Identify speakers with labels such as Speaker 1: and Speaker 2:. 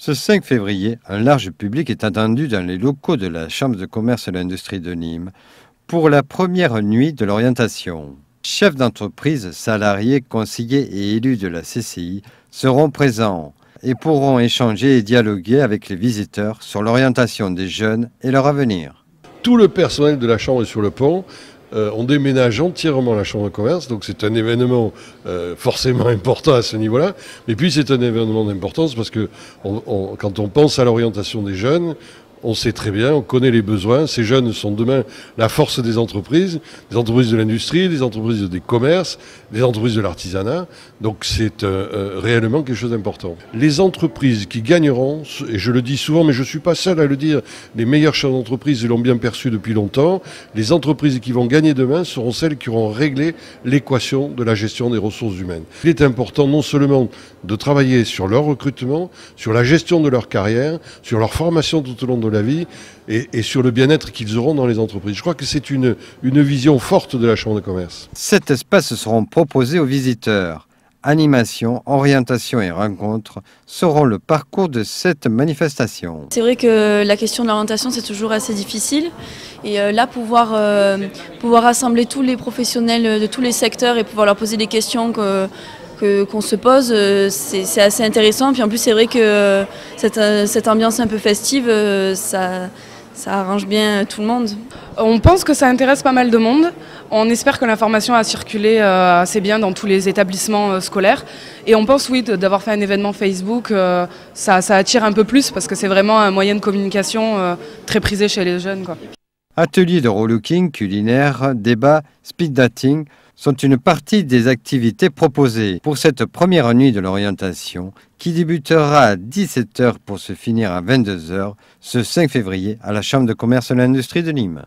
Speaker 1: Ce 5 février, un large public est attendu dans les locaux de la Chambre de commerce et d'industrie de Nîmes pour la première nuit de l'orientation. Chefs d'entreprise, salariés, conseillers et élus de la CCI seront présents et pourront échanger et dialoguer avec les visiteurs sur l'orientation des jeunes et leur avenir.
Speaker 2: Tout le personnel de la Chambre est sur le pont. On déménage entièrement la Chambre de commerce, donc c'est un événement forcément important à ce niveau-là. Mais puis c'est un événement d'importance parce que quand on pense à l'orientation des jeunes, on sait très bien, on connaît les besoins. Ces jeunes sont demain la force des entreprises de l'industrie, des entreprises des commerces, des entreprises de l'artisanat. Donc c'est réellement quelque chose d'important. Les entreprises qui gagneront, et je le dis souvent, mais je ne suis pas seul à le dire, les meilleurs chefs d'entreprise l'ont bien perçu depuis longtemps, les entreprises qui vont gagner demain seront celles qui auront réglé l'équation de la gestion des ressources humaines. Il est important non seulement de travailler sur leur recrutement, sur la gestion de leur carrière, sur leur formation tout au long de la vie et sur le bien-être qu'ils auront dans les entreprises. Je crois que c'est une vision forte de la Chambre de commerce.
Speaker 1: 7 espaces seront proposés aux visiteurs. Animation, orientation et rencontres seront le parcours de cette manifestation.
Speaker 3: C'est vrai que la question de l'orientation, c'est toujours assez difficile. Et là, pouvoir rassembler tous les professionnels de tous les secteurs et pouvoir leur poser des questions qu'on se pose, c'est assez intéressant. Puis en plus, c'est vrai que cette ambiance un peu festive, ça arrange bien tout le monde.
Speaker 4: On pense que ça intéresse pas mal de monde. On espère que l'information a circulé assez bien dans tous les établissements scolaires. Et on pense, oui, d'avoir fait un événement Facebook, ça attire un peu plus parce que c'est vraiment un moyen de communication très prisé chez les jeunes, quoi.
Speaker 1: Ateliers de relooking, culinaire, débats, speed dating sont une partie des activités proposées pour cette première nuit de l'orientation qui débutera à 17 h pour se finir à 22 h ce 5 février à la Chambre de commerce et d'industrie de Nîmes.